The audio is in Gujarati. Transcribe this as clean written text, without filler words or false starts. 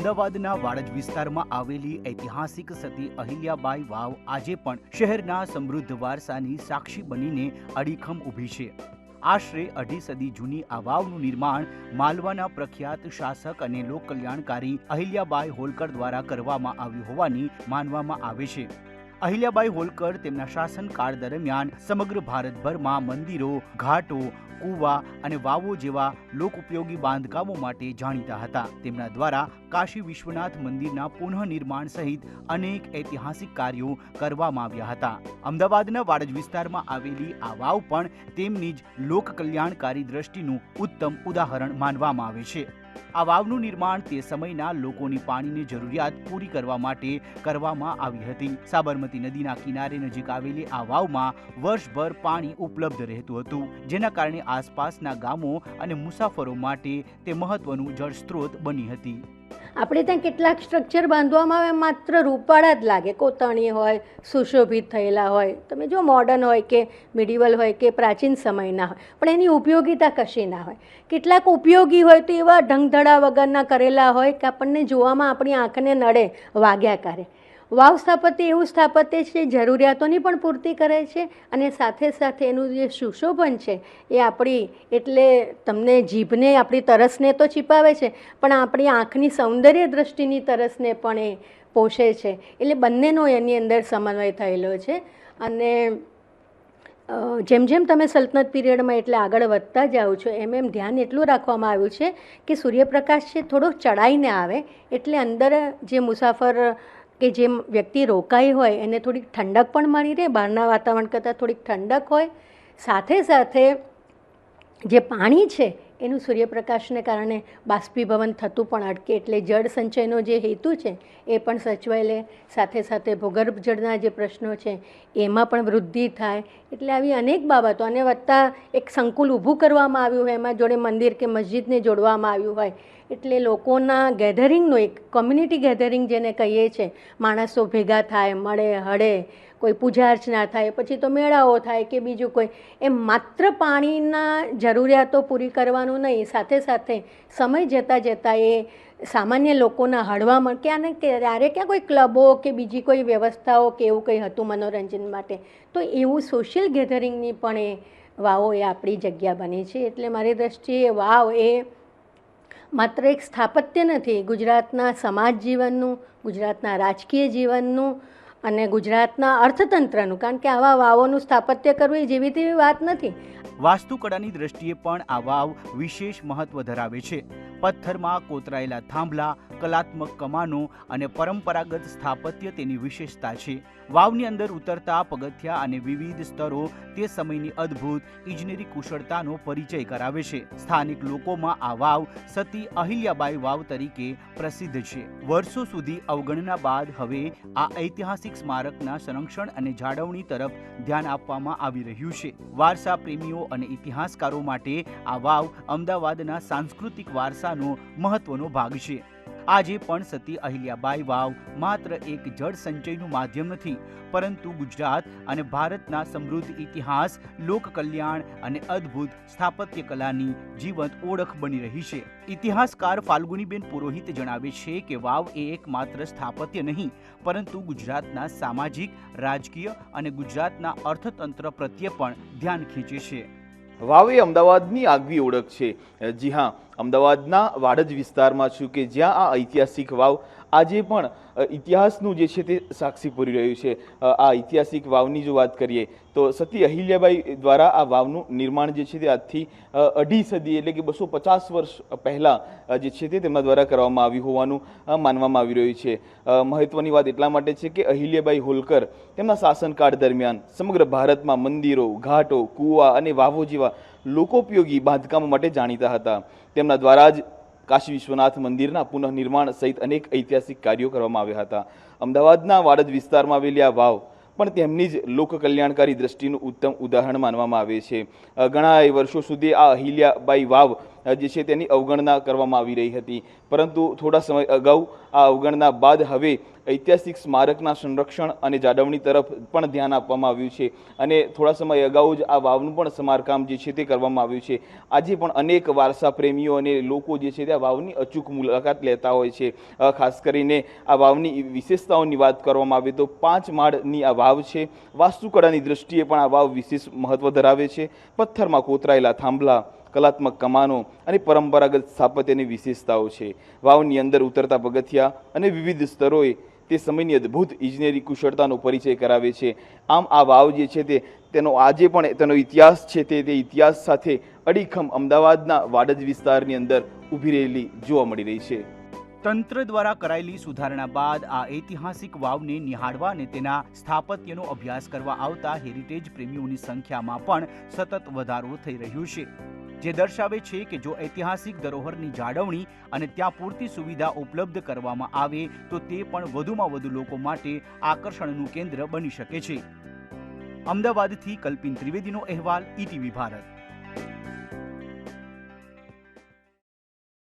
અમદાવાદના વાડજ વિસ્તારમાં આવેલી ઐતિહાસિક સતી અહિલ્યાબાઈ વાવ આજે પણ શહેરના સમૃદ્ધ વારસાની સાક્ષી બનીને અડીખમ ઊભી છે। આશરે અઢી સદી જૂની આ વાવનું નિર્માણ માલવાના પ્રખ્યાત શાસક અને લોક કલ્યાણકારી અહિલ્યાબાઈ હોલકર દ્વારા કરવામાં આવ્યું હોવાની માનવામાં આવે છે। અહિલ્યાબાઈ હોલકર તેમના શાસનકાળ દરમિયાન સમગ્ર ભારતભરમાં મંદિરો, ઘાટો, કૂવા અને વાવો જેવા લોકોપયોગી બાંધકામો માટે જાણીતા હતા। તેમના દ્વારા કાશી વિશ્વનાથ મંદિરના પુનઃનિર્માણ સહિત અનેક ઐતિહાસિક કાર્યો કરવામાં આવ્યા હતા। અમદાવાદના વાડજ વિસ્તારમાં આવેલી આ વાવ પણ તેમની જ લોક કલ્યાણકારી દ્રષ્ટિનું ઉત્તમ ઉદાહરણ માનવામાં આવે છે। આ વાવનું નિર્માણ તે સમયના લોકોની પાણીની જરૂરિયાત પૂરી કરવા માટે કરવામાં આવી હતી। સાબરમતી નદીના કિનારે નજીક આવેલી આ વાવમાં વર્ષભર પાણી ઉપલબ્ધ રહેતું હતું, જેના કારણે આસપાસના ગામો અને મુસાફરો માટે તે મહત્વનું જળ સ્ત્રોત બની હતી। આપણે ત્યાં કેટલાક સ્ટ્રક્ચર બાંધવામાં આવે માત્ર રૂપાળા જ લાગે, કોતરણી હોય, સુશોભિત થયેલા હોય, તમે જો મોડર્ન હોય કે મિડિવલ હોય કે પ્રાચીન સમયના હોય, પણ એની ઉપયોગિતા કશી ના હોય। કેટલાક ઉપયોગી હોય તો એવા ઢંગધડા વગરના કરેલા હોય કે આપણને જોવામાં આપણી આંખને નડે, વાગ્યા કરે। વાવ સ્થાપત્ય એવું સ્થાપત્ય છે જરૂરિયાતોની પણ પૂર્તિ કરે છે અને સાથે સાથે એનું જે સુશોભન છે એ આપણી એટલે તમને જીભને આપણી તરસને તો છીપાવે છે, પણ આપણી આંખની સૌંદર્ય દૃષ્ટિની તરસને પણ એ પોષે છે। એટલે બંનેનો એની અંદર સમન્વય થયેલો છે। અને જેમ જેમ તમે સલ્તનત પીરિયડમાં એટલે આગળ વધતા જાઓ છો એમ ધ્યાન એટલું રાખવામાં આવ્યું છે કે સૂર્યપ્રકાશ છે થોડો ચડાઈને આવે, એટલે અંદર જે મુસાફર કે જે વ્યક્તિ રોકાઈ હોય એને થોડીક ઠંડક પણ મળી રહે, બહારના વાતાવરણ કરતાં થોડીક ઠંડક હોય। સાથે સાથે જે પાણી છે એનું સૂર્યપ્રકાશને કારણે બાષ્પીભવન થતું પણ અટકે, એટલે જળ સંચયનો જે હેતુ છે એ પણ સચવાઈ લે। સાથે સાથે ભૂગર્ભ જળના જે પ્રશ્નો છે એમાં પણ વૃદ્ધિ થાય। એટલે આવી અનેક બાબતો અને વત્તા એક સંકુલ ઊભું કરવામાં આવ્યું હોય, એમાં જોડે મંદિર કે મસ્જિદને જોડવામાં આવ્યું હોય, એટલે લોકોના ગેધરિંગનું એક કોમ્યુનિટી ગેધરિંગ જેને કહીએ છીએ, માણસો ભેગા થાય, મળે, હળે, કોઈ પૂજા અર્ચના થાય, પછી તો મેળાઓ થાય કે બીજું કોઈ, એમ માત્ર પાણીના જરૂરિયાતો પૂરી કરવાનું નહીં, સાથે સાથે સમય જતાં જતાં એ સામાન્ય લોકોના હળવામાં ક્યાં ને ત્યારે ક્યાં કોઈ ક્લબો કે બીજી કોઈ વ્યવસ્થાઓ કે એવું કંઈ હતું મનોરંજન માટે, તો એવું સોશિયલ ગેધરિંગની પણ એ વાવો એ આપણી જગ્યા બની છે। એટલે મારી દૃષ્ટિએ વાવ એ માત્ર એક સ્થાપત્ય નથી, ગુજરાતના સમાજ જીવનનું, ગુજરાતના રાજકીય જીવનનું અને ગુજરાતના અર્થતંત્રનું, કારણ કે આવા વાવોનું સ્થાપત્ય કરવું એ જેવી તેવી વાત નથી। વાસ્તુકળાની દ્રષ્ટિએ પણ આ વાવ વિશેષ મહત્વ ધરાવે છે। પથ્થરમાં કોતરાયેલા થાંભલા, કલાત્મક કમાનો અને પરંપરાગત સ્થાપત્ય તેની વિશેષતા છે। વાવની અંદર ઉતરતા પગથિયા અને વિવિધ સ્તરો તે સમયની અદ્ભુત ઇજનેરી કુશળતાનો પરિચય કરાવે છે। સ્થાનિક લોકોમાં આ વાવ સતી અહિલ્યાબાઈ વાવ તરીકે પ્રસિદ્ધ છે। વર્ષો સુધી અવગણના બાદ હવે આ ઐતિહાસિક સ્મારકના સંરક્ષણ અને જાળવણી તરફ ધ્યાન આપવામાં આવી રહ્યું છે। વારસા પ્રેમીઓ અને ઇતિહાસકારો માટે આ વાવ અમદાવાદના સાંસ્કૃતિક વારસાનો મહત્વનો ભાગ છે। આજે પણ સતી અહિલ્યાબાઈ વાવ માત્ર એક જળ સંચયનું માધ્યમ નથી, પરંતુ ગુજરાત અને ભારતના સમૃદ્ધ ઇતિહાસ, લોક કલ્યાણ અને અદ્ભુત સ્થાપત્ય કલાની જીવંત ઓળખ બની રહી છે। ઇતિહાસકાર ફાલ્ગુનીબેન પુરોહિત જણાવે છે કે વાવ એ એક માત્ર સ્થાપત્ય નહીં, પરંતુ ગુજરાતના સામાજિક, રાજકીય અને ગુજરાતના અર્થતંત્ર પ્રત્યે પણ ધ્યાન ખેંચે છે। વાવ એ અમદાવાદની આગવી ઓળખ છે। જી હા, અમદાવાદના વાડજ વિસ્તારમાં છું કે જ્યાં આ ઐતિહાસિક વાવ આજે પણ ઇતિહાસનું જે છે તે સાક્ષી પૂરી રહ્યું છે। આ ઐતિહાસિક વાવની જો વાત કરીએ તો સતી અહિલ્યાબાઈ દ્વારા આ વાવનું નિર્માણ જે છે તે આજથી અઢી સદી એટલે કે 250 વર્ષ પહેલાં જે છે તે તેમના દ્વારા કરવામાં આવ્યું હોવાનું માનવામાં આવી રહ્યું છે। મહત્વની વાત એટલા માટે છે કે અહિલ્યાબાઈ હોલકર તેમના શાસનકાળ દરમિયાન સમગ્ર ભારતમાં મંદિરો, ઘાટો, કૂવા અને વાવો જેવા લોકોપયોગી બાંધકામો માટે જાણીતા હતા। તેમના દ્વારા જ કાશી વિશ્વનાથ મંદિરના પુનઃનિર્માણ સહિત અનેક ઐતિહાસિક કાર્યો કરવામાં આવ્યા હતા। અમદાવાદના વાડજ વિસ્તારમાં આવેલી આ વાવ પણ તેમની જ લોક કલ્યાણકારી દ્રષ્ટિનું ઉત્તમ ઉદાહરણ માનવામાં આવે છે। ઘણા વર્ષો સુધી આ અહિલ્યાબાઈ વાવ જે છે તેની અવગણના કરવામાં આવી રહી હતી, પરંતુ થોડા સમય અગાઉ આ અવગણના બાદ હવે ઐતિહાસિક સ્મારકના સંરક્ષણ અને જાળવણી તરફ પણ ધ્યાન આપવામાં આવ્યું છે અને થોડા સમય અગાઉ જ આ વાવનું પણ સમારકામ જે છે તે કરવામાં આવ્યું છે. આજે પણ અનેક વારસા પ્રેમીઓ અને લોકો જે છે તે આ વાવની અચૂક મુલાકાત લેતા હોય છે. ખાસ કરીને આ વાવની વિશેષતાઓની વાત કરવામાં આવે તો 5 માળની આ વાવ છે. વાસ્તુકળાની દ્રષ્ટિએ પણ આ વાવ વિશેષ મહત્વ ધરાવે છે. પથ્થરમાં કોતરાયેલા થાંભલા, કલાત્મક કમાનો અને પરંપરાગત સ્થાપત્યની વિશેષતાઓ છે. વાવની અંદર ઉતરતા પગથિયા અને વિવિધ સ્તરોએ તે સમયની અદ્ભુત ઇજનેરી કુશળતાનો પરિચય કરાવે છે. આમ આ વાવ જે છે તેનો આજે પણ તેનો ઇતિહાસ છે તે ઇતિહાસ સાથે અડીખમ અમદાવાદના વાડજ વિસ્તારની અંદર ઊભી રહેલી જોવા મળી રહી છે. તંત્ર દ્વારા કરાયેલી સુધારણા બાદ આ ઐતિહાસિક વાવને નિહાળવા અને તેના સ્થાપત્યનો અભ્યાસ કરવા આવતા હેરિટેજ પ્રેમીઓની સંખ્યામાં પણ સતત વધારો થઈ રહ્યો છે, જે દર્શાવે છે કે જો ઐતિહાસિક ધરોહરની જાળવણી અને ત્યાં પૂરતી સુવિધા ઉપલબ્ધ કરવામાં આવે તો તે પણ વધુમાં વધુ લોકો માટે આકર્ષણનું કેન્દ્ર બની શકે છે. અમદાવાદથી કલ્પિન ત્રિવેદીનો અહેવાલ, ETV ભારત.